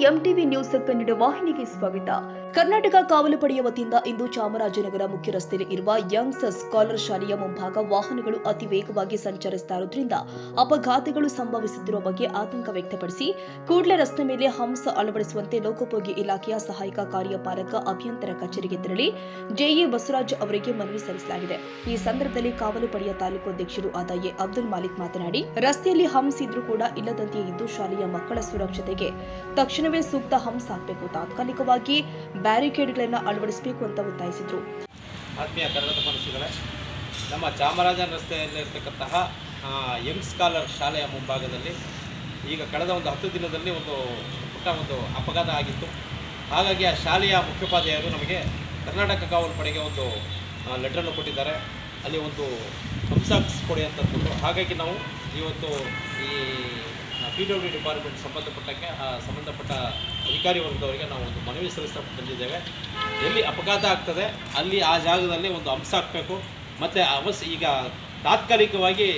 MTV news Kannada ವಾಹಿನಿಗೆ ಸ್ವಾಗತ. ಕರ್ನಾಟಕ ಕಾವಲು ಪಡೆಯ ವತಿಯಿಂದ ಇಂದು ಚಾಮರಾಜನಗರ ಮುಖ್ಯ ರಸ್ತೆಯಲ್ಲಿ ಇರುವ ಯಂಗ್ಸ್ ಸ್ಕಾಲರ್ ಶಾಲೆಯ ಮುಂಭಾಗ ವಾಹನಗಳು ಅತಿ ವೇಗವಾಗಿ ಸಂಚರಿಸುತ್ತಾ ಇರುವುದರಿಂದ ಅಪಘಾತಗಳು ಸಂಭವಿಸುತ್ತಿರುವ ಬಗ್ಗೆ ಆತಂಕ ವ್ಯಕ್ತಪಡಿಸಿ ಕೂಡಲೇ ರಸ್ತೆ ಮೇಲೆ ಹಂಸ ಅಳವಡಿಸುವಂತೆ ಲೋಕೋಪಯೋಗಿ ಇಲಾಖೆಯ ಸಹಾಯಕ ಕಾರ್ಯಪಾಲಕ ಅಭಿಯಂತರ ಕಚೇರಿಗೆ ತೆರಳಿ ಜೆಇ ಬಸವರಾಜ್ ಅವರಿಗೆ ಮನವಿ ಸಲ್ಲಿಸಲಾಗಿದೆ. ಈ ಸಂದರ್ಭದಲ್ಲಿ ಕಾವಲು ಪಡೆಯ ತಾಲೂಕು ಅಧ್ಯಕ್ಷರು ಆದ ಎ ಅಬ್ದುಲ್ ಮಾಲಿಕ್ ಮಾತನಾಡಿ, ರಸ್ತೆಯಲ್ಲಿ ಹಂಸ ಇದ್ರೂ ಕೂಡ ಇಲ್ಲದಂತೆಯೇ ಇದ್ದು ಶಾಲೆಯ ಮಕ್ಕಳ ಸುರಕ್ಷತೆಗೆ ತಕ್ಷಣವೇ ಸೂಕ್ತ ಹಂಸ ಹಾಕಬೇಕು, ತಾತ್ಕಾಲಿಕವಾಗಿ ಬ್ಯಾರಿಕೇಡ್ಗಳನ್ನು ಅಳವಡಿಸಬೇಕು ಅಂತ ಒತ್ತಾಯಿಸಿದರು. ಆತ್ಮೀಯ ಕನ್ನಡದ ಮನಸ್ಸುಗಳೇ, ನಮ್ಮ ಚಾಮರಾಜನಗರ ರಸ್ತೆಯಲ್ಲಿರ್ತಕ್ಕಂತಹ ಯಂಗ್ ಸ್ಕಾಲರ್ ಶಾಲೆಯ ಮುಂಭಾಗದಲ್ಲಿ ಈಗ ಕಳೆದ ಒಂದು 10 ದಿನದಲ್ಲಿ ಒಂದು ಅಪಘಾತ ಆಗಿತ್ತು. ಹಾಗಾಗಿ ಆ ಶಾಲೆಯ ಮುಖ್ಯೋಪಾಧ್ಯಾಯರು ನಮಗೆ ಕರ್ನಾಟಕ ಕಾವಲು ಪಡೆಗೆ ಒಂದು ಲೆಟ್ರನ್ನು ಕೊಟ್ಟಿದ್ದಾರೆ. ಅಲ್ಲಿ ಒಂದು ಹಂಸ ಕೊಡಿ ಅಂತ ಅಂದ್ಬಿಟ್ಟು, ಹಾಗಾಗಿ ನಾವು ಇವತ್ತು ಈ PWD ಡಿಪಾರ್ಟ್ಮೆಂಟ್ ಸಂಬಂಧಪಟ್ಟ ಅಧಿಕಾರಿ ವರ್ಗದವರಿಗೆ ನಾವು ಒಂದು ಮನವಿ ಸಲ್ಲಿಸಲು ಬಂದಿದ್ದೇವೆ. ಎಲ್ಲಿ ಅಪಘಾತ ಆಗ್ತದೆ ಅಲ್ಲಿ ಆ ಜಾಗದಲ್ಲಿ ಒಂದು ಹಂಸ ಹಾಕಬೇಕು. ಮತ್ತು ಈಗ ತಾತ್ಕಾಲಿಕವಾಗಿ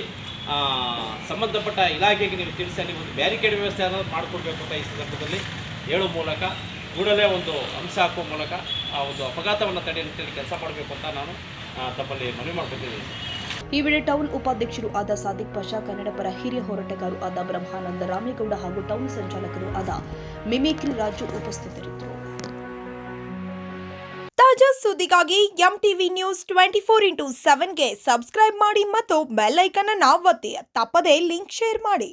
ಸಂಬಂಧಪಟ್ಟ ಇಲಾಖೆಗೆ ನೀವು ತಿಳಿಸಿ ಅಲ್ಲಿ ಒಂದು ಬ್ಯಾರಿಕೇಡ್ ವ್ಯವಸ್ಥೆ ಅನ್ನೋದು ಮಾಡಿಕೊಡ್ಬೇಕು ಅಂತ ಈ ಸಂದರ್ಭದಲ್ಲಿ ಹೇಳೋ ಮೂಲಕ ಕೂಡಲೇ ಒಂದು ಹಂಸ ಹಾಕುವ ಮೂಲಕ ಆ ಒಂದು ಅಪಘಾತವನ್ನು ತಡೆ ನಿಟ್ಟಿನಲ್ಲಿ ಕೆಲಸ ಮಾಡಬೇಕು ಅಂತ ನಾನು ತಮ್ಮಲ್ಲಿ ಮನವಿ ಮಾಡ್ಕೊತಿದ್ದೀನಿ. ಈ ವೇಳೆ ಟೌನ್ ಉಪಾಧ್ಯಕ್ಷರು ಆದ ಸಾದಿಕ್ ಪಾಷಾ, ಕನ್ನಡ ಪರ ಹಿರಿಯ ಹೋರಾಟಗಾರರು ಆದ ಬ್ರಹ್ಮಾನಂದ ರಾಮೇಗೌಡ ಹಾಗೂ ಟೌನ್ ಸಂಚಾಲಕರು ಆದ ಮಿಮಿಕ್ರಿ ರಾಜು ಉಪಸ್ಥಿತರಿದ್ದರು. ತಾಜಾ ಸುದ್ದಿಗಾಗಿ ಎಂಟಿವಿ ನ್ಯೂಸ್ 24/7ಗೆ ಸಬ್ಸ್ಕ್ರೈಬ್ ಮಾಡಿ ಮತ್ತು ಬೆಲ್ ಐಕಾನ್ ಅನ್ನು ಒತ್ತಿ. ತಪ್ಪದೇ ಲಿಂಕ್ ಶೇರ್ ಮಾಡಿ.